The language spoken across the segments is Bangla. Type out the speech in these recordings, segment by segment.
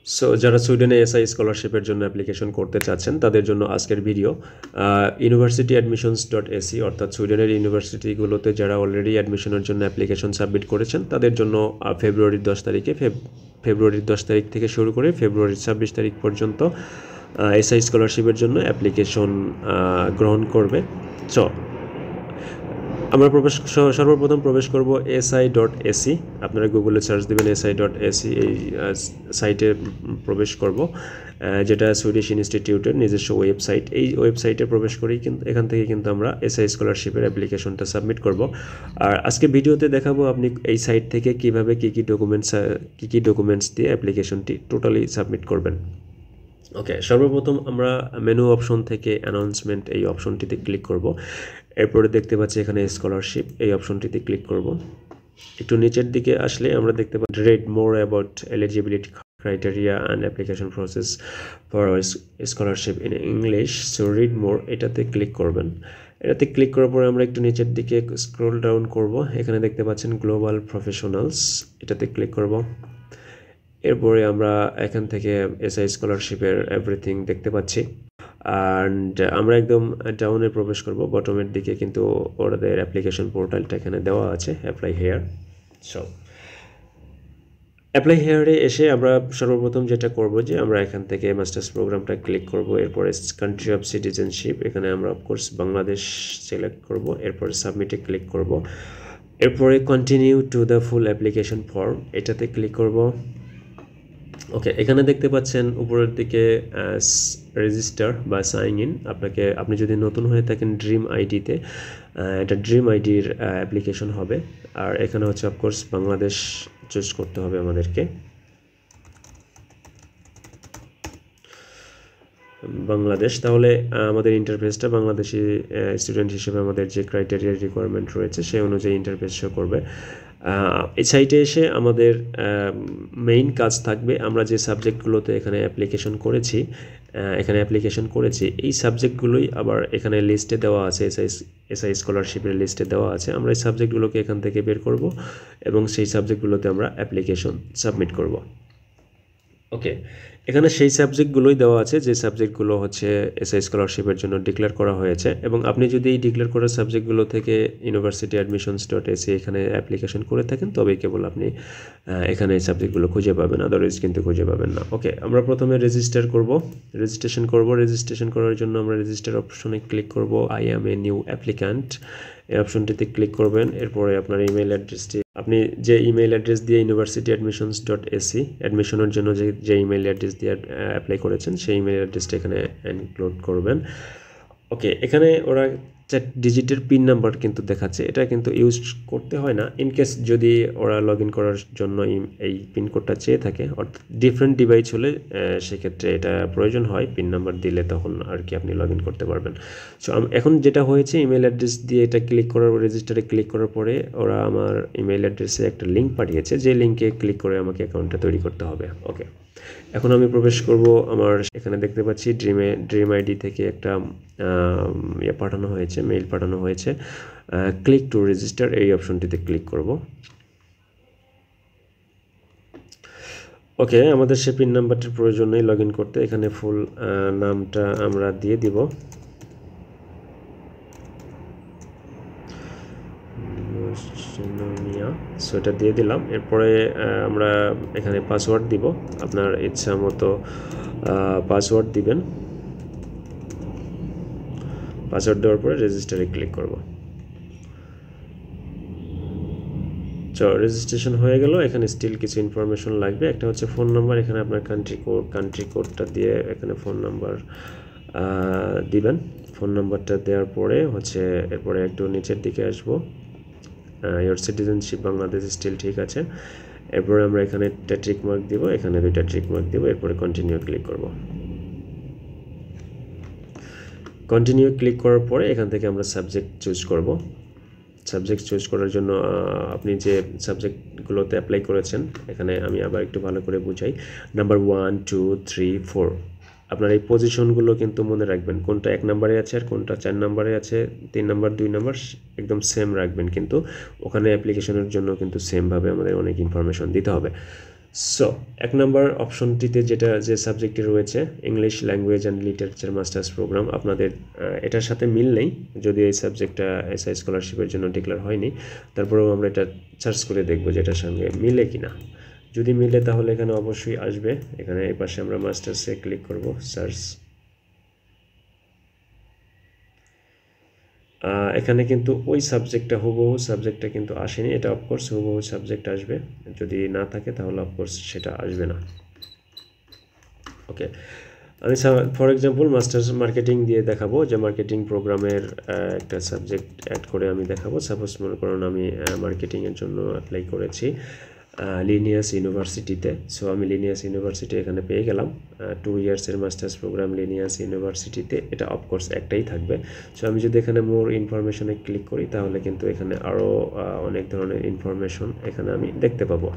সো যারা সুইডেনে এসআই স্কলারশিপের জন্য অ্যাপ্লিকেশন করতে চাচ্ছেন তাদের জন্য আজকের video university admissions dot AC অর্থাৎ সুইডেনের ইউনিভার্সিটিগুলোতে যারা অলরেডি অ্যাডমিশনের জন্য অ্যাপ্লিকেশন সাবমিট করেছেন তাদের জন্য ফেব্রুয়ারির 10 তারিখ থেকে শুরু করে ফেব্রুয়ারির 26 তারিখ পর্যন্ত এসআই স্কলারশিপের জন্য অ্যাপ্লিকেশন গ্রহণ করবে। সো আমরা সর্বপ্রথম প্রবেশ করব si.ac। আপনারা গুগলে সার্চ দেবেন si.ac, এই সাইটে প্রবেশ করব, যেটা সুইডিশ ইনস্টিটিউটের নিজস্ব ওয়েবসাইট। এই ওয়েবসাইটে প্রবেশ করেই কিন্তু এখান থেকে কিন্তু আমরা এসআই স্কলারশিপের অ্যাপ্লিকেশনটা সাবমিট করব। আর আজকে ভিডিওতে দেখাবো আপনি এই সাইট থেকে কীভাবে কী কী ডকুমেন্টস দিয়ে অ্যাপ্লিকেশনটি টোটালি সাবমিট করবেন। ওকে, সর্বপ্রথম আমরা মেনু অপশন থেকে অ্যানাউন্সমেন্ট এই অপশনটিতে ক্লিক করব। এরপরে দেখতে পাচ্ছি এখানে স্কলারশিপ, এই অপশনটিতে ক্লিক করব। একটু নিচের দিকে আসলে আমরা দেখতে পাচ্ছি read more about eligibility criteria and application process for scholarship in English. So read more, এটাতে ক্লিক করবেন। এটাতে ক্লিক করার পরে আমরা একটু নিচের দিকে স্ক্রল ডাউন করব। এখানে দেখতে পাচ্ছেন গ্লোবাল প্রফেশনালস, এটাতে ক্লিক করব। এরপরে আমরা এখান থেকে এসআই স্কলারশিপের এভরিথিং দেখতে পাচ্ছি। অ্যান্ড আমরা একদম ডাউনে প্রবেশ করব, বটমের দিকে কিন্তু ওদের অ্যাপ্লিকেশন পোর্টালটা এখানে দেওয়া আছে, অ্যাপ্লাই হেয়ার। সো অ্যাপ্লাই হেয়ারে এসে আমরা সর্বপ্রথম যেটা করব যে আমরা এখান থেকে মাস্টার্স প্রোগ্রামটা ক্লিক করব। এরপরে কান্ট্রি অফ সিটিজেনশিপ, এখানে আমরা অফকোর্স বাংলাদেশ সিলেক্ট করব। এরপরে সাবমিটে ক্লিক করব। এরপরে continue to the full application form, এটাতে ক্লিক করব। ওকে, এখানে দেখতে পাচ্ছেন উপরের দিকে রেজিস্টার বা সাইন ইন। আপনি যদি নতুন হয়ে থাকেন ড্রিম আইডিতে, এটা ড্রিম আইডির অ্যাপ্লিকেশন হবে। আর এখানে হচ্ছে অফকোর্স বাংলাদেশ চুজ করতে হবে আমাদেরকে, বাংলাদেশ। তাহলে আমাদের ইন্টারফেসটা বাংলাদেশি স্টুডেন্ট হিসেবে আমাদের যে ক্রাইটেরিয়া রিকোয়ারমেন্ট রয়েছে সেই অনুযায়ী ইন্টারফেস শো করবে। এই সাইটে এসে আমাদের মেইন কাজ থাকবে আমরা যে সাবজেক্টগুলোতে এখানে অ্যাপ্লিকেশন করেছি এই সাবজেক্টগুলোই আবার এখানে লিস্টে দেওয়া আছে, এসআই স্কলারশিপের লিস্টে দেওয়া আছে। আমরা এই সাবজেক্টগুলোকে এখান থেকে বের করব এবং সেই সাবজেক্টগুলোতে আমরা অ্যাপ্লিকেশন সাবমিট করব। ওকে, এখানে সেই সাবজেক্টগুলোই দেওয়া আছে যে সাবজেক্টগুলো হচ্ছে এসআই স্কলারশিপের জন্য ডিক্লেয়ার করা হয়েছে। এবং আপনি যদি এই ডিক্লেয়ার করা সাবজেক্টগুলো থেকে ইউনিভার্সিটি অ্যাডমিশনস ডট এসি এখানে অ্যাপ্লিকেশন করে থাকেন তবেই কেবল আপনি এখানে এই সাবজেক্টগুলো খুঁজে পাবেন, আদারওয়াইজ কিন্তু খুঁজে পাবেন না। ওকে, আমরা প্রথমে রেজিস্ট্রেশন করার জন্য আমরা রেজিস্টার অপশনে ক্লিক করব। I am a new applicant, এই অপশনটিতে ক্লিক করবেন। এরপরে আপনার ইমেল অ্যাড্রেসটি, আপনি যে ইমেল অ্যাড্রেস দিয়ে ইউনিভার্সিটি অ্যাডমিশনস ডট এসি অ্যাডমিশনের জন্য যে ইমেল অ্যাড্রেস দিয়ে অ্যাপ্লাই করেছেন সেই ইমেল অ্যাড্রেসটা এখানে ইনক্লুড করবেন। ওকে, এখানে ওরা 4 ডিজিটের পিন নাম্বার কিন্তু দেখাচ্ছে, এটা কিন্তু ইউজ করতে হয় না। ইনকেস যদি ওরা লগ ইন করার জন্য এই পিনকোডটা চেয়ে থাকে, অর্থাৎ ডিফারেন্ট ডিভাইস হলে সেক্ষেত্রে এটা প্রয়োজন হয়, পিন নাম্বার দিলে তখন আর কি আপনি লগ ইন করতে পারবেন। সো এখন যেটা হয়েছে, ইমেল অ্যাড্রেস দিয়ে এটা ক্লিক করার রেজিস্টারে ক্লিক করার পরে ওরা আমার ইমেল অ্যাড্রেসে একটা লিঙ্ক পাঠিয়েছে, যে লিঙ্কে ক্লিক করে আমাকে অ্যাকাউন্টটা তৈরি করতে হবে। ওকে, এখন আমি প্রবেশ করব। আমার এখানে দেখতে পাচ্ছি ড্রিম আইডি থেকে একটা মেইল পাঠানো হয়েছে। ক্লিক টু রেজিস্টার, এই অপশনটিতে ক্লিক করব। ওকে, আমাদের সে পিন নাম্বারটির প্রয়োজন নেই লগ ইন করতে। এখানে ফুল নামটা আমরা দিয়ে দিব। সো এটা দিয়ে দিলাম। এরপরে আমরা এখানে পাসওয়ার্ড দিব, আপনার ইচ্ছা মতো পাসওয়ার্ড দিবেন। পাসওয়ার্ড দেওয়ার পরে রেজিস্টারে ক্লিক করব। সো রেজিস্ট্রেশন হয়ে গেল। এখানে স্টিল কিছু ইনফরমেশন লাগবে, একটা হচ্ছে ফোন নাম্বার। এখানে আপনার কান্ট্রি কোডটা দিয়ে এখানে ফোন নাম্বার দিবেন। ফোন নাম্বারটা দেওয়ার পরে হচ্ছে এরপরে একটু নিচের দিকে আসবো। ইয়োর সিটিজেনশিপ বাংলাদেশ স্টিল ঠিক আছে। এরপরে আমরা এখানে একটা ট্রিক মার্ক দিব, এখানে 2টা ট্রিক মার্ক দিব। এরপরে কন্টিনিউ ক্লিক করব। কন্টিনিউ ক্লিক করার পরে এখান থেকে আমরা সাবজেক্ট চুজ করব। সাবজেক্ট চুজ করার জন্য আপনি যে সাবজেক্টগুলোতে অ্যাপ্লাই করেছেন, এখানে আমি আবার একটু ভালো করে বুঝাই। নাম্বার 1, 2, 3, 4, আপনার এই পজিশনগুলো কিন্তু মনে রাখবেন, কোনটা 1 নম্বরে আছে আর কোনটা 4 নম্বরে আছে, 3 নম্বর 2 নম্বর একদম সেম রাখবেন। কিন্তু ওখানে অ্যাপ্লিকেশনের জন্য কিন্তু সেমভাবে আমাদের অনেক ইনফরমেশন দিতে হবে। সো 1 নম্বর অপশনটিতে যে সাবজেক্টটি রয়েছে English language and literature masters programme, আপনাদের এটার সাথে মিল নেই, যদি এই সাবজেক্টটা এসআই স্কলারশিপের জন্য ডিক্লেয়ার হয়নি, তারপরেও আমরা এটা সার্চ করে দেখব যে এটার সঙ্গে মিলে কিনা। যদি মিলে তাহলে এখানে অবশ্যই আসবে। এখানে এই পাশে আমরা মাস্টার্সে ক্লিক করব, সার্চ। এখানে কিন্তু ওই সাবজেক্টটা হুবহু সাবজেক্টটা কিন্তু আসেনি, এটা অফকোর্স হুবহু সাবজেক্ট আসবে, যদি না থাকে তাহলে অফকোর্স সেটা আসবে না। ওকে, আমি ফর এক্সাম্পল মাস্টার্স মার্কেটিং দিয়ে দেখাবো, যে মার্কেটিং প্রোগ্রামের একটা সাবজেক্ট অ্যাড করে আমি দেখাবো। সাপোজ মনে করুন আমি মার্কেটিংয়ের জন্য অ্যাপ্লাই করেছি লিনিয়াস ইউনিভার্সিটিতে। সো আমি লিনিয়াস ইউনিভার্সিটি এখানে পেয়ে গেলাম, 2 ইয়ার্সের মাস্টার্স প্রোগ্রাম লিনিয়াস ইউনিভার্সিটিতে, এটা অফকোর্স একটাই থাকবে। সো আমি যদি এখানে মোর ইনফরমেশনে ক্লিক করি তাহলে কিন্তু এখানে আরও অনেক ধরনের ইনফরমেশন এখানে আমি দেখতে পাবো।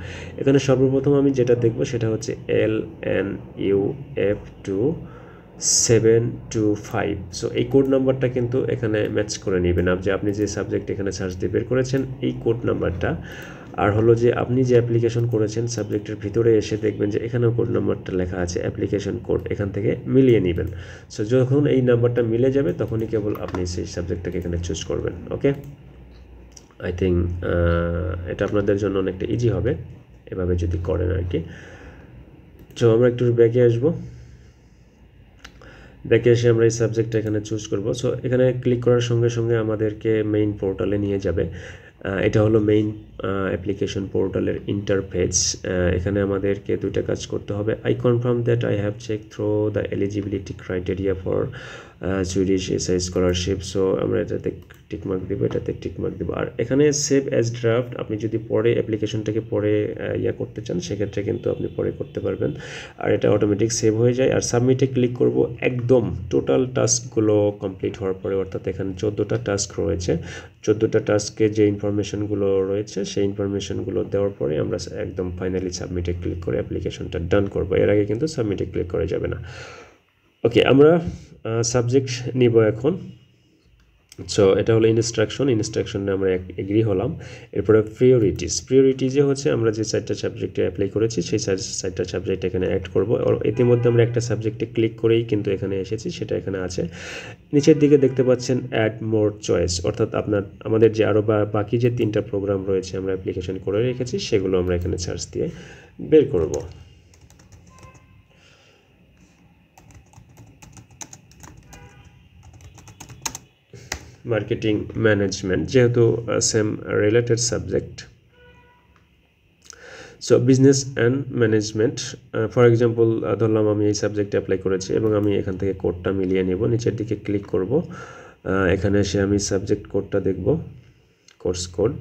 এখানে সর্বপ্রথম আমি যেটা দেখব সেটা হচ্ছে LNUF2725। সো এই কোড নাম্বারটা কিন্তু এখানে ম্যাচ করে নেবেন, যে আপনি যে সাবজেক্ট এখানে সার্চ দিয়ে বের করেছেন এই কোড নাম্বারটা, আর হলো যে আপনি যে অ্যাপ্লিকেশন করেছেন সাবজেক্টের ভিতরে এসে দেখবেন যে এখানেও কোড নাম্বারটা লেখা আছে, অ্যাপ্লিকেশন কোড, এখান থেকে মিলিয়ে নেবেন। সো যখন এই নাম্বারটা মিলে যাবে তখনই কেবল আপনি সেই সাবজেক্টটাকে এখানে চুজ করবেন। ওকে, আই থিঙ্ক এটা আপনাদের জন্য অনেকটা ইজি হবে এভাবে যদি করেন আর কি। তো আমরা একটু ব্যাকে আসবো, ব্যাকে এসে আমরা এই সাবজেক্টটা এখানে চুজ করব। সো এখানে ক্লিক করার সঙ্গে সঙ্গে আমাদেরকে মেইন পোর্টালে নিয়ে যাবে। এটা হলো মেইন অ্যাপ্লিকেশন পোর্টালের ইন্টারফেস। এখানে আমাদেরকে দুইটা কাজ করতে হবে। I confirm that I have check through the eligibility criteria for Swedish SI scholarship. So আমরা এটাতে টিকমার্ক দেবো, এটাতে টিকমার্ক দেবো। আর এখানে সেভ অ্যাজ ড্রাফট, আপনি যদি পরে অ্যাপ্লিকেশনটাকে পরে করতে চান সেক্ষেত্রে কিন্তু আপনি পরে করতে পারবেন, আর এটা অটোমেটিক সেভ হয়ে যায়। আর সাবমিটে ক্লিক করব একদম টোটাল টাস্কগুলো কমপ্লিট হওয়ার পরে, অর্থাৎ এখানে 14টা টাস্ক রয়েছে। 14টা টাস্কে যে ইনফরমেশনগুলো রয়েছে সেই ইনফরমেশনগুলো দেওয়ার পরে আমরা একদম ফাইনালি সাবমিটে ক্লিক করে অ্যাপ্লিকেশনটা ডান করব। এর আগে কিন্তু সাবমিটে ক্লিক করা যাবে না। ওকে, আমরা সাবজেক্ট নিব এখন। সো এটা হলো ইনস্ট্রাকশনে আমরা এগ্রি হলাম। এরপরে প্রিওরিটিজে হচ্ছে আমরা যে 4টা সাবজেক্টে অ্যাপ্লাই করেছি সেই 4টা সাবজেক্ট এখানে অ্যাড করব। ইতিমধ্যে আমরা একটা সাবজেক্টে ক্লিক করেই কিন্তু এখানে এসেছি, সেটা এখানে আছে। নিচের দিকে দেখতে পাচ্ছেন অ্যাড মোর চয়েস, অর্থাৎ আমাদের যে আরও বাকি যে 3টা প্রোগ্রাম রয়েছে আমরা অ্যাপ্লিকেশন করে রেখেছি সেগুলো আমরা এখানে সার্চ দিয়ে বের করব। মার্কেটিং ম্যানেজমেন্ট যেহেতু same related subject. So business and management, for example ধরলাম আমি এই সাবজেক্টে অ্যাপ্লাই করেছি এবং আমি এখান থেকে কোডটা মিলিয়ে নেব। নিচের দিকে ক্লিক করব, এখানে এসে আমি সাবজেক্ট কোডটা দেখব, কোর্স কোড,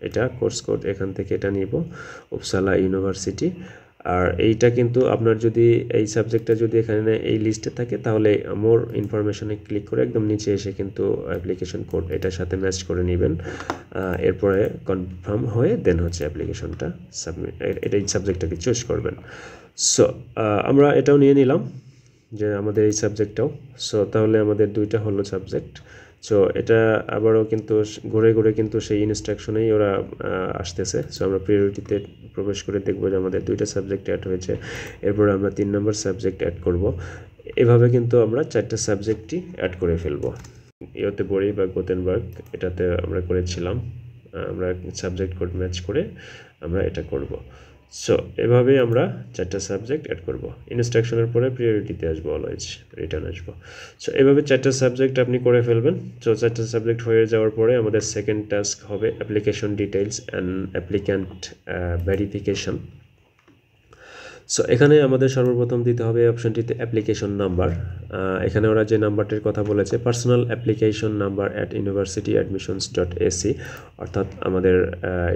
এটা কোর্স কোড, এখান থেকে এটা নিব, উপসালা ইউনিভার্সিটি। আর এইটা কিন্তু আপনার যদি এই সাবজেক্টটা যদি এখানে এই লিস্টে থাকে তাহলে মোর ইনফরমেশনে ক্লিক করে একদম নিচে এসে কিন্তু অ্যাপ্লিকেশন কোড এটার সাথে ম্যাচ করে নেবেন। এরপরে কনফার্ম হয়ে দেন হচ্ছে অ্যাপ্লিকেশনটা সাবমিট, এই সাবজেক্টটাকে চুজ করবেন। সো আমরা এটাও নিয়ে নিলাম যে আমাদের এই সাবজেক্টটাও। সো তাহলে আমাদের 2টা হলো সাবজেক্ট। সো এটা আবারও কিন্তু ঘুরে ঘুরে কিন্তু সেই ইনস্ট্রাকশনেই ওরা আসতেছে। সো আমরা প্রিয়োরিটিতে প্রবেশ করে দেখব যে আমাদের 2টা সাবজেক্ট অ্যাড হয়েছে, এরপরে আমরা 3 নম্বর সাবজেক্ট অ্যাড করব। এভাবে কিন্তু আমরা 4টা সাবজেক্টই অ্যাড করে ফেলবো। ইয়োতেবরি বা গোতেনবার্গ এটাতে আমরা করেছিলাম, আমরা সাবজেক্ট কোড ম্যাচ করে আমরা এটা করব। সো এভাবে আমরা 4টা সাবজেক্ট অ্যাড করব। ইনস্ট্রাকশনের পরে প্রিয়োরিটিতে আসবো, অলওয়েজ রিটার্ন আসবো। সো এভাবে 4টা সাবজেক্ট আপনি করে ফেলবেন। সো 4টা সাবজেক্ট হয়ে যাওয়ার পরে আমাদের সেকেন্ড টাস্ক হবে application details and applicant verification. So এখানে আমাদের সর্বপ্রথম দিতে হবে অপশনটিতে অ্যাপ্লিকেশন নাম্বার। এখানে ওরা যে নাম্বারটির কথা বলেছে personal application number at universityadmissions.ac, অর্থাৎ আমাদের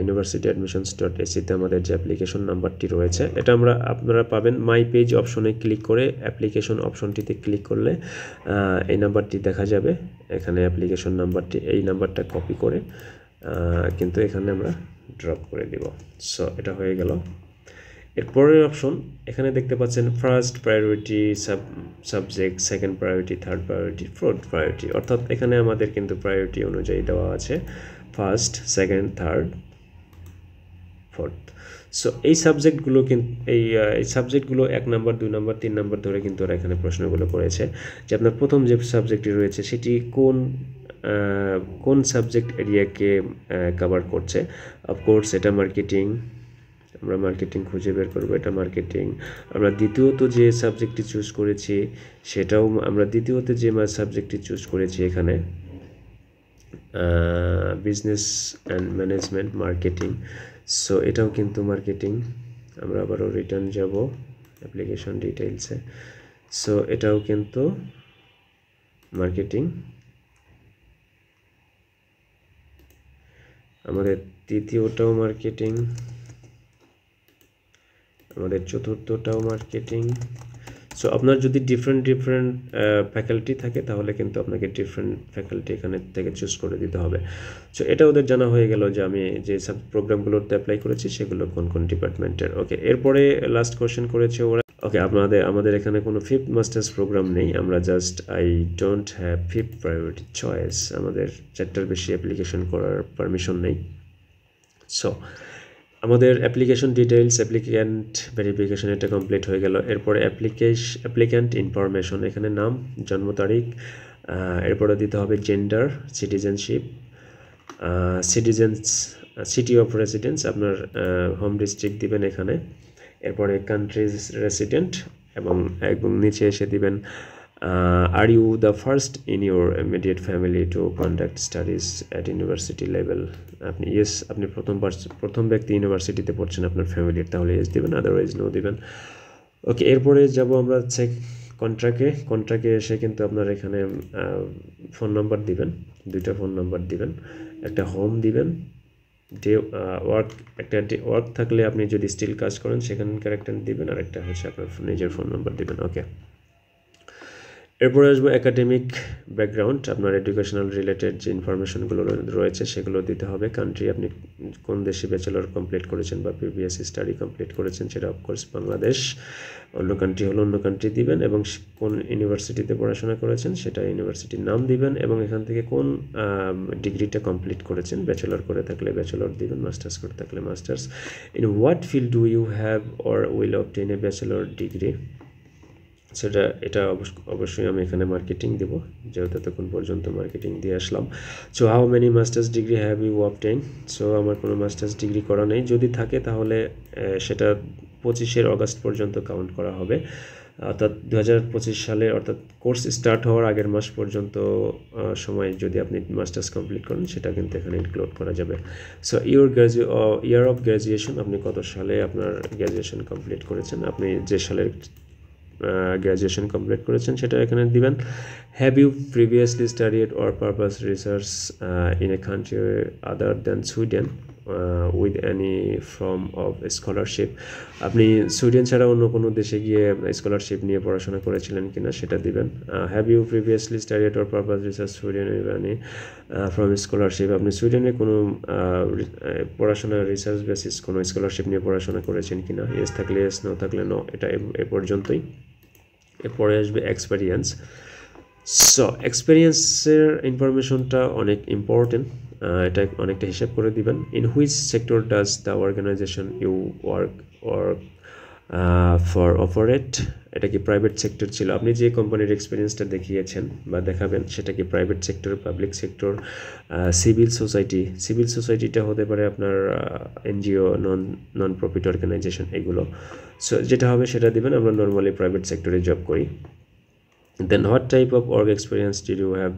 universityadmissions.ac-তে আমাদের যে অ্যাপ্লিকেশন নাম্বারটি রয়েছে এটা আপনারা পাবেন মাই পেজ অপশনে ক্লিক করে। অ্যাপ্লিকেশন অপশনটিতে ক্লিক করলে এই নাম্বারটি দেখা যাবে, এখানে অ্যাপ্লিকেশন নাম্বারটি, এই নাম্বারটা কপি করে কিন্তু এখানে আমরা ড্রপ করে দিব। সো এটা হয়ে গেল। এরপরের অপশন এখানে দেখতে পাচ্ছেন first priority subject, second priority, third priority, fourth priority, অর্থাৎ এখানে আমাদের কিন্তু প্রায়োরিটি অনুযায়ী দেওয়া আছে first, second, third, fourth. So এই সাবজেক্টগুলো কিন্তু এই সাবজেক্টগুলো 1 নাম্বার 2 নাম্বার 3 নাম্বার ধরে কিন্তু ওরা এখানে প্রশ্নগুলো করেছে যে আপনার প্রথম যে সাবজেক্টটি রয়েছে সেটি কোন সাবজেক্ট এরিয়াকে কভার করছে। অফকোর্স এটা মার্কেটিং, আমরা মার্কেটিং খুঁজে বের করবো, এটা মার্কেটিং। আমরা দ্বিতীয়ত যে সাবজেক্টটি চুজ করেছি সেটাও আমরা দ্বিতীয়তে যে সাবজেক্টটি চুজ করেছি এখানে business and management marketing, so এটাও কিন্তু মার্কেটিং। আমরা আবারও রিটার্ন যাব অ্যাপ্লিকেশন ডিটেইলসে, সো এটাও কিন্তু মার্কেটিং। আমাদের তৃতীয়টাও মার্কেটিং, আমাদের চতুর্থটাও মার্কেটিং। সো আপনার যদি ডিফারেন্ট ফ্যাকাল্টি থাকে তাহলে কিন্তু আপনাকে ডিফারেন্ট ফ্যাকাল্টি এখানে থেকে চুজ করে দিতে হবে। সো এটা ওদের জানা হয়ে গেল যে আমি যে সব প্রোগ্রামগুলোতে অ্যাপ্লাই করেছি সেগুলো কোন কোন ডিপার্টমেন্টের। ওকে, এরপরে লাস্ট কোশ্চেন করেছে ওরা। ওকে, আমাদের এখানে কোনো ফিফথ মাস্টার্স প্রোগ্রাম নেই, আমরা just I don't have fifth priority choice, আমাদের 4টার বেশি অ্যাপ্লিকেশন করার পারমিশন নেই। সো আমাদের অ্যাপ্লিকেশন ডিটেইলস, অ্যাপ্লিক্যান্ট ভেরিফিকেশন এটা কমপ্লিট হয়ে গেল। এরপরে অ্যাপ্লিক্যান্ট ইনফরমেশন, এখানে নাম, জন্ম তারিখ, এরপরে দিতে হবে gender, citizenship, city of residence, আপনার হোম ডিস্ট্রিক্ট দিবেন এখানে। এরপরে কান্ট্রিজ রেসিডেন্ট এবং নিচে এসে দিবেন are you the first in your immediate family to conduct studies at university level. আপনি আপনি প্রথম ব্যক্তি ইউনিভার্সিটিতে পড়ছেন আপনার ফ্যামিলির, তাহলে ইয়েস দিবেন, আদারওয়াইজ নো দিবেন। ওকে, এরপরে যাব আমরা কন্ট্রাক্টে এসে কিন্তু আপনার এখানে ফোন নাম্বার দিবেন, 2টা ফোন নাম্বার দিবেন, একটা হোম দিবেন, ওয়ার্ক থাকলে আপনি যদি স্টিল কাজ করেন সেখানকার একটা দিবেন, আর একটা হচ্ছে আপনার নিজের ফোন নাম্বার দিবেন। ওকে, এরপরে আসবো একাডেমিক ব্যাকগ্রাউন্ড, আপনার এডুকেশনাল রিলেটেড যে ইনফরমেশনগুলো রয়েছে সেগুলো দিতে হবে। কান্ট্রি, আপনি কোন দেশে ব্যাচেলর কমপ্লিট করেছেন বা প্রিভিয়াস স্টাডি কমপ্লিট করেছেন, সেটা অফকোর্স বাংলাদেশ। অন্য কান্ট্রি হলো অন্য কান্ট্রি দিবেন, এবং কোন ইউনিভার্সিটিতে পড়াশোনা করেছেন সেটা ইউনিভার্সিটির নাম দিবেন, এবং এখান থেকে কোন ডিগ্রিটা কমপ্লিট করেছেন, ব্যাচেলর করে থাকলে ব্যাচেলর দিবেন, মাস্টার্স করে থাকলে masters. In what field do you have or will obtain a bachelor degree, এটা অবশ্যই আমি এখানে মার্কেটিং দেবো, যেহেতু তখন পর্যন্ত মার্কেটিং দিয়ে আসলাম। So how many masters degree have you obtain, so আমার কোনো মাস্টার্স ডিগ্রি করা নেই, যদি থাকে তাহলে সেটা 25 অগাস্ট পর্যন্ত কাউন্ট করা হবে, অর্থাৎ 2025 সালে, অর্থাৎ কোর্স স্টার্ট হওয়ার আগের মাস পর্যন্ত সময় যদি আপনি মাস্টার্স কমপ্লিট করেন সেটা কিন্তু এখানে ইনক্লুড করা যাবে। সো ইয়ার অফ গ্র্যাজুয়েশন, আপনি কত সালে আপনার গ্র্যাজুয়েশন কমপ্লিট করেছেন, আপনি যে সালের গ্র্যাজুয়েশন কমপ্লিট করেছেন সেটা এখানে দিবেন। Have you previously studied or purpose research in a country other than Sweden with any form of scholarship, আপনি সুইডেন ছাড়া অন্য কোনো দেশে গিয়ে স্কলারশিপ নিয়ে পড়াশোনা করেছিলেন কিনা সেটা দিবেন। Have you previously studied or purpose research Sweden with any from scholarship, আপনি সুইডেনে কোনো পড়াশোনা রিসার্চ বেসিস কোনো স্কলারশিপ নিয়ে পড়াশোনা করেছেন কিনা, ইয়েস থাকলে ইয়েস, নো থাকলে নো, এটা এ পর্যন্তই। এরপরে আসবে এক্সপেরিয়েন্স। সো এক্সপেরিয়েন্সের ইনফরমেশনটা অনেক ইম্পর্টেন্ট, এটা অনেকটা হিসাব করে দিবেন। In which sector does the organisation you work for operate, এটা কি প্রাইভেট সেক্টর ছিল, আপনি যে কোম্পানির এক্সপিরিয়েন্সটা দেখিয়েছেন বা দেখাবেন সেটা কি private sector, public sector, civil সোসাইটিটা হতে পারে আপনার এনজিও, নন প্রফিট অর্গানাইজেশন, এগুলো। সো যেটা হবে সেটা দিবেন, আমরা নর্মালি প্রাইভেট সেক্টরে জব করি। Then what type of work experience did you have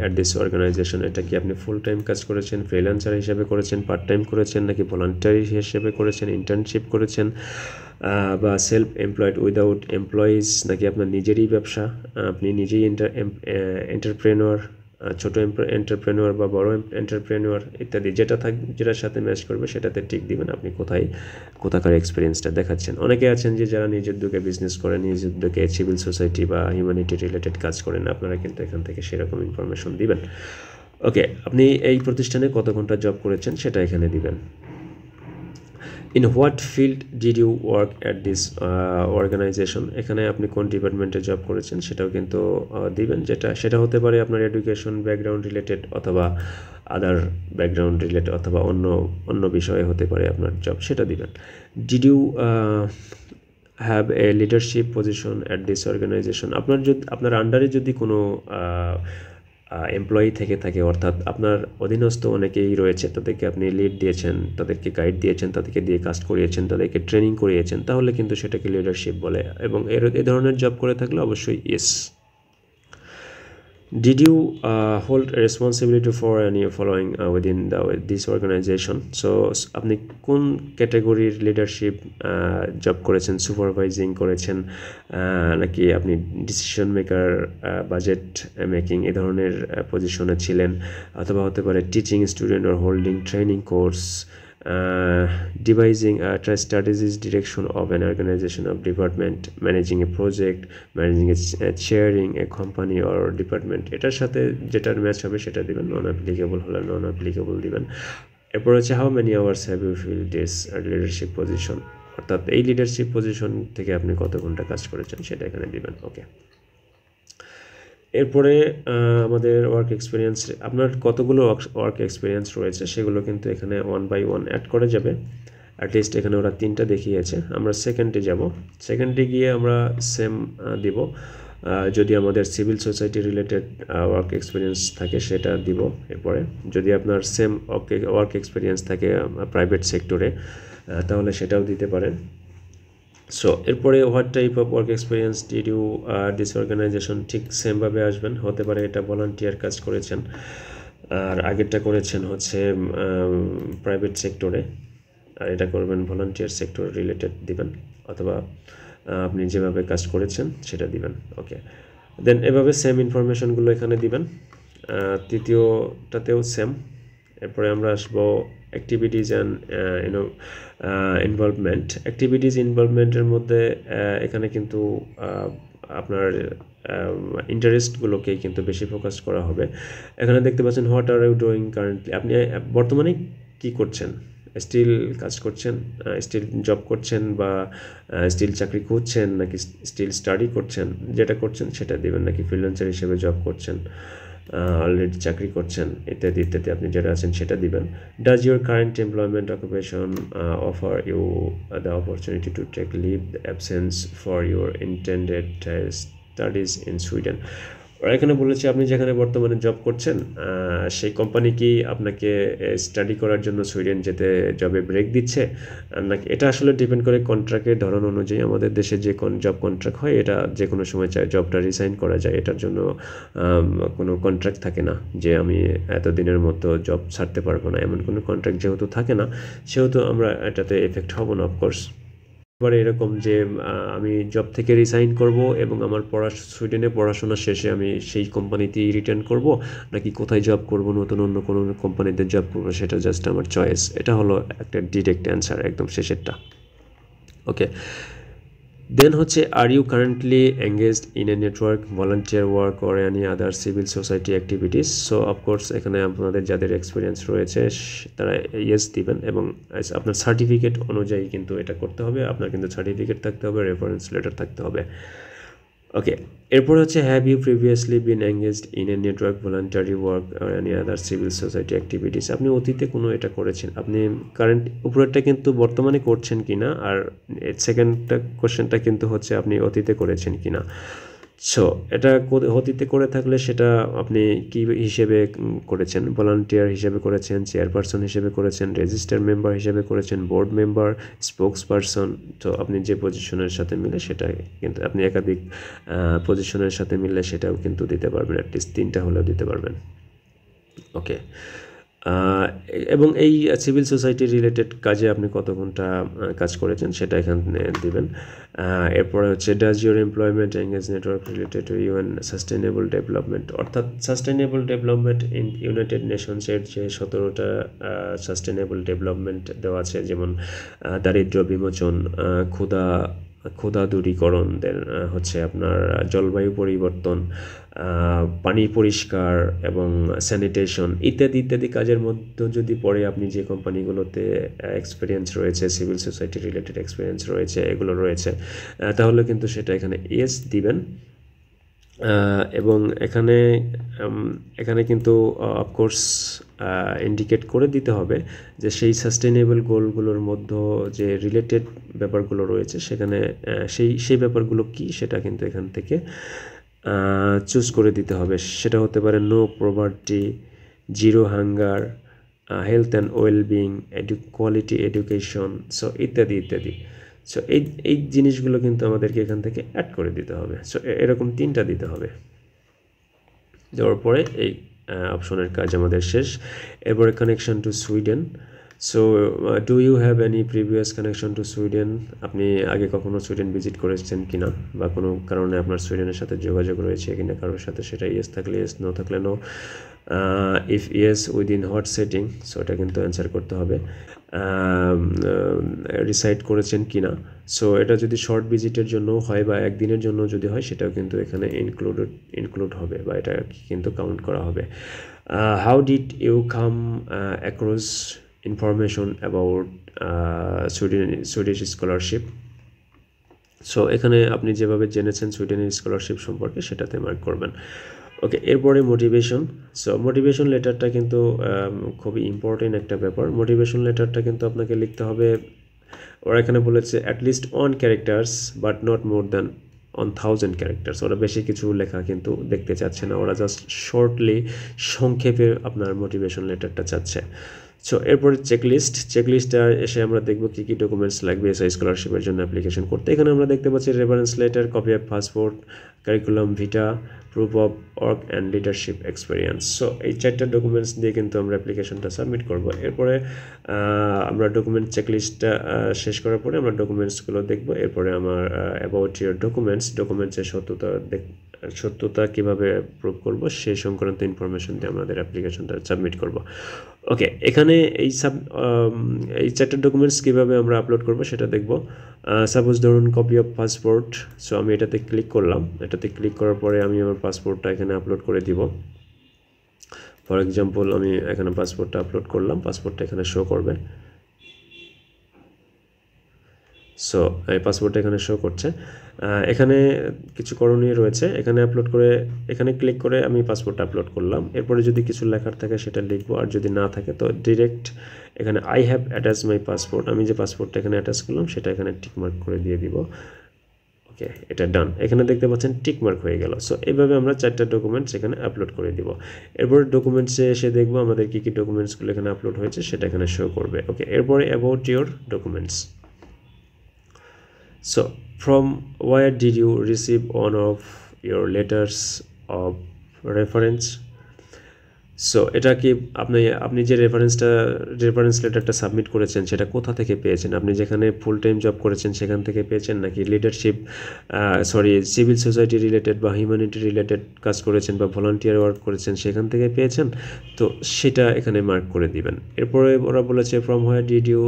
at this organisation, এটা কি আপনি ফুল টাইম কাজ করেছেন, ফ্রিল্যান্সার হিসেবে করেছেন, পার্ট টাইম করেছেন, নাকি ভলান্টারি হিসেবে করেছেন, ইন্টার্নশিপ করেছেন, বা সেলফ এমপ্লয়েড উইদাউট এমপ্লয়িজ, নাকি আপনার নিজেরই ব্যবসা, আপনি নিজেই এন্টারপ্রেনিউর, ছোট এন্টারপ্রেনিউর বা বড় এন্টারপ্রেনিউর ইত্যাদি, যেটার সাথে ম্যাচ করবে সেটাতে টিক দিবেন, আপনি কোথাকার এক্সপিরিয়েন্সটা দেখাচ্ছেন। অনেকে আছেন যে যারা নিজের উদ্যোগে বিজনেস করেন, নিজের উদ্যোগে সিভিল সোসাইটি বা হিউম্যানিটি রিলেটেড কাজ করেন, আপনারা কিন্তু এখান থেকে সেরকম ইনফরমেশন দিবেন। ওকে, আপনি এই প্রতিষ্ঠানে কত ঘন্টা জব করেছেন সেটা এখানে দিবেন। In what field did you work at this organisation, এখানে আপনি কোন ডিপার্টমেন্টে জব করেছেন সেটাও কিন্তু দিবেন, সেটা হতে পারে আপনার এডুকেশন ব্যাকগ্রাউন্ড রিলেটেড অথবা আদার ব্যাকগ্রাউন্ড রিলেটেড অথবা অন্য বিষয়ে হতে পারে আপনার জব, সেটা দিবেন। Did you have a leadership position at this organisation, আপনার আন্ডারে যদি কোনো এমপ্লয়ি থেকে থাকে, অর্থাৎ আপনার অধীনস্থ অনেকেই রয়েছে, তাদেরকে আপনি লিড দিয়েছেন, তাদেরকে গাইড দিয়েছেন, তাদেরকে দিয়ে কাজ করিয়েছেন, তাদেরকে ট্রেনিং করিয়েছেন, তাহলে কিন্তু সেটাকে লিডারশিপ বলে, এবং এ ধরনের জব করে থাকলে অবশ্যই yes. Did you hold a responsibility for any following within this organization? So আপনি কোন ক্যাটাগরির লিডারশিপ জব করেছেন? সুপারভাইজিং করেছেন নাকি আপনি ডিসিশন মেকার, বাজেট মেকিং এই ধরনের পজিশনে ছিলেন, অথবা হতে পারে teaching student or holding training course, devising a strategies direction of an organization of department, managing a project, managing a chairing a company or department, এটার সাথে যেটার ম্যাচ হবে সেটা দিবেন, নন অ্যাপ্লিকেবল হলে নন অ্যাপ্লিকেবল দিবেন। এরপর হচ্ছে how many hours have you fill this leadership position, অর্থাৎ এই লিডারশিপ পজিশন থেকে আপনি কত ঘন্টা কাজ করেছেন সেটা এখানে দিবেন। ওকে, এরপরে আমাদের ওয়ার্ক এক্সপিরিয়েন্স, আপনার কতগুলো ওয়ার্ক এক্সপিরিয়েন্স রয়েছে সেগুলো কিন্তু এখানে 1 by 1 অ্যাড করা যাবে। অ্যাটলিস্ট এখানে ওরা 3টা দেখিয়েছে। আমরা সেকেন্ডে যাব, সেকেন্ডে গিয়ে আমরা সেম দিব, যদি আমাদের civil society related work experience থাকে সেটা দিব। এরপরে যদি আপনার সেম ওয়ার্ক এক্সপিরিয়েন্স থাকে প্রাইভেট সেক্টরে তাহলে সেটাও দিতে পারেন। সো এরপরে what type of work experience did you this organisation, ঠিক সেমভাবে আসবেন। হতে পারে এটা ভলান্টিয়ার কাজ করেছেন, আর আগেরটা করেছেন হচ্ছে প্রাইভেট সেক্টরে, আর এটা করবেন ভলান্টিয়ার সেক্টর রিলেটেড দিবেন, অথবা আপনি যেভাবে কাজ করেছেন সেটা দিবেন। ওকে, দেন এভাবে সেম ইনফরমেশনগুলো এখানে দিবেন। তৃতীয়টাতেও সেম। এরপরে আমরা আসবো অ্যাক্টিভিটিস অ্যান্ড ইনভলভমেন্ট। অ্যাক্টিভিটিস ইনভলভমেন্টের মধ্যে এখানে কিন্তু আপনার ইন্টারেস্টগুলোকেই কিন্তু বেশি ফোকাস করা হবে। এখানে দেখতে পাচ্ছেন what are you doing currently, আপনি বর্তমানে কি করছেন? স্টিল কাজ করছেন, স্টিল জব করছেন, বা স্টিল চাকরি খুঁজছেন, নাকি স্টিল স্টাডি করছেন? যেটা করছেন সেটা দিবেন, নাকি ফ্রিল্যান্সার হিসেবে জব করছেন, অলরেডি চাকরি করছেন, ইত্যাদি ইত্যাদি, আপনি যেটা আছেন সেটা দিবেন। Does your current employment occupation offer you the opportunity to take leave absence for your intended studies in Sweden? ওরা এখানে বলেছে আপনি যেখানে বর্তমানে জব করছেন সেই কোম্পানি কি আপনাকে স্টাডি করার জন্য সুইডেন যেতে জবে ব্রেক দিচ্ছে নাকি? এটা আসলে ডিপেন্ড করে কন্ট্রাক্টের ধরন অনুযায়ী। আমাদের দেশে যে জব কন্ট্রাক্ট হয় এটা যে কোনো সময় চাই জবটা রিসাইন করা যায়, এটার জন্য কোনো কন্ট্রাক্ট থাকে না যে আমি এতদিনের মতো জব ছাড়তে পারবো না, এমন কোনো কন্ট্রাক্ট যেহেতু থাকে না সেহেতু আমরা এটাতে এফেক্ট হব না অফকোর্স। এবারে এরকম যে আমি জব থেকে রিসাইন করব এবং আমার সুইডেনে পড়াশোনা শেষে আমি সেই কোম্পানিতেই রিটার্ন করব, নাকি কোথায় জব করব, নতুন অন্য কোনো কোম্পানিতে জব করবো, সেটা জাস্ট আমার চয়েস। এটা হলো একটা ডিরেক্ট অ্যান্সার, একদম শেষেরটা। ওকে, দেন হচ্ছে are you currently engaged in a network, volunteer work or any other civil society activities? So of course এখানে আপনাদের যাদের এক্সপিরিয়েন্স রয়েছে তারা ইয়েস দিবেন, এবং আপনার সার্টিফিকেট অনুযায়ী কিন্তু এটা করতে হবে। আপনার কিন্তু সার্টিফিকেট থাকতে হবে, রেফারেন্স লেটার থাকতে হবে। ওকে, এরপর হচ্ছে have you previously been engaged in a network, voluntary work আর any other civil society activities? আপনি অতীতে কোনো এটা করেছেন, আপনি কারেন্ট উপরেরটা কিন্তু বর্তমানে করছেন কিনা, আর সেকেন্ডটা কোশ্চেনটা কিন্তু হচ্ছে আপনি অতীতে করেছেন কিনা। সো এটা অতীতে করে থাকলে সেটা আপনি কি হিসেবে করেছেন? ভলান্টিয়ার হিসেবে করেছেন, চেয়ারপারসন হিসেবে করেছেন, রেজিস্টার মেম্বার হিসেবে করেছেন, বোর্ড মেম্বার, স্পোক্স পারসন। তো আপনি যে পজিশনের সাথে মিলে সেটা কিন্তু আপনি একাধিক পজিশনের সাথে মিললে সেটাও কিন্তু দিতে পারবেন, অ্যাটলিস্ট 3টা হলেও দিতে পারবেন। ওকে, এবং এই সিভিল সোসাইটি রিলেটেড কাজে আপনি কত ঘন্টা কাজ করেছেন সেটা এখানে দিবেন। এরপরে হচ্ছে does your employment engage network related to UN sustainable development, অর্থাৎ সাস্টেনেবল ডেভেলপমেন্ট ইন ইউনাইটেড নেশনসের যে 17টা সাস্টেনেবল ডেভেলপমেন্ট দেওয়া আছে, যেমন দারিদ্র্য বিমোচন, ক্ষুধা ক্ষুধা দূরীকরণ, দেন হচ্ছে আপনার জলবায়ু পরিবর্তন, পানি পরিষ্কার এবং স্যানিটেশন ইত্যাদি ইত্যাদি কাজের মধ্যে যদি পরে আপনি যে কোম্পানিগুলোতে এক্সপিরিয়েন্স রয়েছে, সিভিল সোসাইটি রিলেটেড এক্সপিরিয়েন্স রয়েছে, এগুলো রয়েছে, তাহলে কিন্তু সেটা এখানে ইয়েস দিবেন। এবং এখানে কিন্তু অফকোর্স ইন্ডিকেট করে দিতে হবে যে সেই সাস্টেনেবল গোলগুলোর মধ্যে যে রিলেটেড ব্যাপারগুলো রয়েছে সেখানে সেই ব্যাপারগুলো কি সেটা কিন্তু এখান থেকে চুজ করে দিতে হবে। সেটা হতে পারে no poverty, zero hunger, health and wellbeing, quality education, so ইত্যাদি ইত্যাদি। সো এই জিনিসগুলো কিন্তু আমাদেরকে এখান থেকে অ্যাড করে দিতে হবে। সো এরকম 3টা দিতে হবে। দেওয়ার পরে এই অপশনের কাজ আমাদের শেষ। এরপরে connection to Sweden. So do you have any previous connection to Sweden? আপনি আগে কখনো সুইডেন ভিজিট করেছেন কিনা, বা কোনো কারণে আপনার সুইডেনের সাথে যোগাযোগ রয়েছে কিনা কারোর সাথে, সেটা ইয়েস থাকলে ইয়েস, নো থাকলে no. If yes within what setting, so এটা কিন্তু অ্যান্সার করতে হবে। রিসাইড করেছেন কিনা, সো এটা যদি শর্ট ভিজিটের জন্য হয় বা একদিনের জন্য যদি হয় সেটাও কিন্তু এখানে ইনক্লুড হবে, বা এটা কিন্তু কাউন্ট করা হবে। How did you come across information about Swedish scholarship? So এখানে আপনি যেভাবে জেনেছেন সুইডেনের স্কলারশিপ সম্পর্কে সেটাতে মার্ক করবেন। ওকে, এরপরে মোটিভেশন। সো মোটিভেশন লেটারটা কিন্তু খুবই ইম্পর্টেন্ট একটা ব্যাপার। মোটিভেশন লেটারটা কিন্তু আপনাকে লিখতে হবে, ওরা এখানে বলেছে at least 1 characters but not more than 1000 characters. ওরা বেশি কিছু লেখা কিন্তু দেখতে চাচ্ছে না, ওরা জাস্ট শর্টলি সংক্ষেপে আপনার মোটিভেশন লেটারটা চাচ্ছে। সো এরপরে চেকলিস্টটা এসে আমরা দেখব কী কী ডকুমেন্টস লাগবে এসআই স্কলারশিপের জন্য অ্যাপ্লিকেশন করতে। এখানে আমরা দেখতে পাচ্ছি reference letter, copy of passport, curriculum Vita, proof of work and leadership experience. So এই 4টা ডকুমেন্টস দিয়ে কিন্তু আমরা অ্যাপ্লিকেশনটা সাবমিট করব। এরপরে আমরা ডকুমেন্ট চেকলিস্টটা শেষ করার পরে আমরা ডকুমেন্টসগুলো দেখব। এরপরে আমার অ্যাবাউট ইউর ডকুমেন্টসের সত্যতা কীভাবে প্রুভ করব সেই সংক্রান্ত ইনফরমেশন দিয়ে আমাদের অ্যাপ্লিকেশনটা সাবমিট করব। ওকে, এখানে এই 4টা ডকুমেন্টস কীভাবে আমরা আপলোড করব সেটা দেখব। সাপোজ ধরুন কপি অফ পাসপোর্ট। সো আমি এটাতে ক্লিক করলাম, এটাতে ক্লিক করার পরে আমি আমার পাসপোর্টটা এখানে আপলোড করে দিব। ফর এক্সাম্পল আমি এখানে পাসপোর্টটা আপলোড করলাম, পাসপোর্টটা এখানে শো করবে। সো এই পাসপোর্টটা এখানে শো করছে। এখানে কিছু করণীয় রয়েছে, এখানে ক্লিক করে আমি পাসপোর্টটা আপলোড করলাম। এরপরে যদি কিছু লেখার থাকে সেটা লিখবো, আর যদি না থাকে তো ডিরেক্ট এখানে I have attach my passport, আমি যে পাসপোর্টটা এখানে অ্যাটাচ করলাম সেটা এখানে টিকমার্ক করে দিয়ে দিব। ওকে, এটা ডান। এখানে দেখতে পাচ্ছেন টিকমার্ক হয়ে গেল। সো এইভাবে আমরা 4টা ডকুমেন্টস এখানে আপলোড করে দিব। এরপরে ডকুমেন্টসে এসে দেখবো আমাদের কী কী ডকুমেন্টসগুলো এখানে আপলোড হয়েছে সেটা এখানে শো করবে। ওকে, এরপরে about your documents. So, from where did you receive one of your letters of reference? So এটা কি আপনি যে রেফারেন্স লেটারটা সাবমিট করেছেন সেটা কোথা থেকে পেয়েছেন? আপনি যেখানে ফুল টাইম জব করেছেন সেখান থেকে পেয়েছেন, নাকি সিভিল সোসাইটি রিলেটেড বা হিউম্যানিটি রিলেটেড কাজ করেছেন বা ভলান্টিয়ার ওয়ার্ক করেছেন সেখান থেকে পেয়েছেন? তো সেটা এখানে মার্ক করে দিবেন। এরপরে ওরা বলেছে from where did you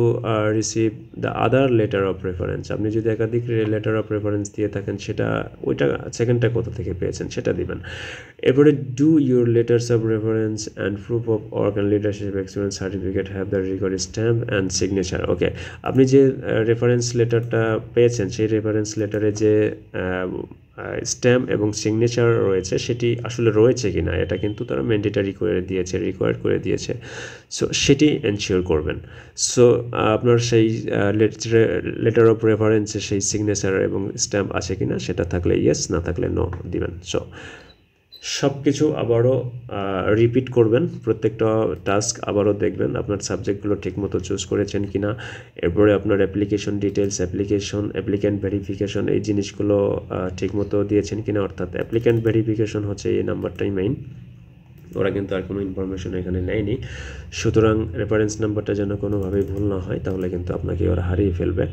receive the other letter of reference. আপনি যদি একাধিক লেটার অফ রেফারেন্স দিয়ে থাকেন ওইটা সেকেন্ডটা কোথা থেকে পেয়েছেন সেটা দিবেন। এরপরে do your letters of reference and proof of work and leadership experience certificate have the record stamp and signature. ওকে, আপনি যে রেফারেন্স লেটারটা পেয়েছেন সেই রেফারেন্স লেটারে যে স্ট্যাম্প এবং সিগনেচার রয়েছে সেটি আসলে রয়েছে কিনা এটা কিন্তু তারা ম্যান্ডেটরি রিকোয়ার্ড করে দিয়েছে। সো সেটি এনশিওর করবেন। সো আপনার সেই লেটার অফ রেফারেন্সে সেই সিগনেচার এবং স্ট্যাম্প আছে কিনা সেটা থাকলে ইয়েস, না থাকলে নো দিবেন। সো সব কিছু আবারও রিপিট করবেন, প্রত্যেকটা টাস্ক আবারও দেখবেন আপনার সাবজেক্টগুলো ঠিকমতো চুজ করেছেন কিনা। এরপরে আপনার অ্যাপ্লিকেশন ডিটেলস, অ্যাপ্লিক্যান্ট ভেরিফিকেশন এই জিনিসগুলো ঠিকমতো দিয়েছেন কিনা। অর্থাৎ অ্যাপ্লিক্যান্ট ভেরিফিকেশন হচ্ছে এই নাম্বারটাই মেইন, ওরা কিন্তু আর কোনো ইনফরমেশন এখানে নেয়নি। সুতরাং রেফারেন্স নাম্বারটা যেন কোনোভাবেই ভুল না হয়, তাহলে কিন্তু আপনাকে ওরা হারিয়ে ফেলবে।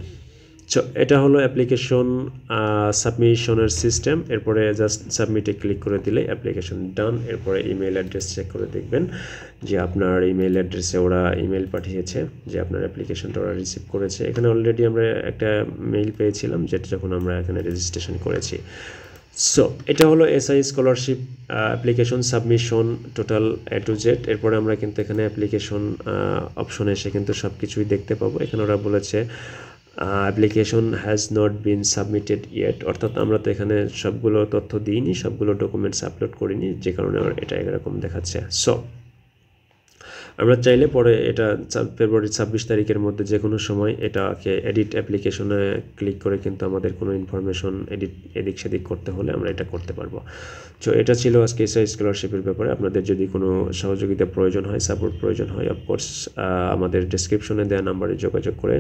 সো এটা হলো অ্যাপ্লিকেশন সাবমিশনের সিস্টেম। এরপরে জাস্ট সাবমিটে ক্লিক করে দিলে অ্যাপ্লিকেশন ডান। এরপরে ইমেল অ্যাড্রেস চেক করে দেখবেন যে আপনার ইমেল অ্যাড্রেসে ওরা ইমেল পাঠিয়েছে, যে আপনার অ্যাপ্লিকেশনটা ওরা রিসিভ করেছে। এখানে অলরেডি আমরা একটা মেইল পেয়েছিলাম, যেটা যখন আমরা এখানে রেজিস্ট্রেশন করেছি। সো এটা হলো SI scholarship application submission total A to Z. এরপরে আমরা কিন্তু এখানে অ্যাপ্লিকেশন অপশনে এসে কিন্তু সব কিছুই দেখতে পাবো। এখানে ওরা বলেছে application has not been submitted yet, অর্থাৎ আমরা তো এখানে সবগুলো তথ্য দিইনি, সবগুলো ডকুমেন্টস আপলোড করিনি, যে কারণে এটা এরকম দেখাচ্ছে। সো আমরা চাইলে পরে এটা ফেব্রুয়ারি 26 তারিখের মধ্যে যে কোনো সময় এটাকে এডিট অ্যাপ্লিকেশনে ক্লিক করে কিন্তু আমাদের কোনো ইনফরমেশন এদিক সেদিক করতে হলে আমরা এটা করতে পারবো। সো এটা ছিল আজকে এসআই স্কলারশিপের ব্যাপারে। আপনাদের যদি কোনো সহযোগিতা প্রয়োজন হয়, সাপোর্ট প্রয়োজন হয়, অফকোর্স আমাদের ডেসক্রিপশনে দেওয়া নাম্বারে যোগাযোগ করে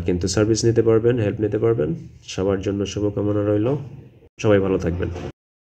কিন্তু সার্ভিস নিতে পারবেন, হেল্প নিতে পারবেন। সবার জন্য শুভকামনা রইল, সবাই ভালো থাকবেন।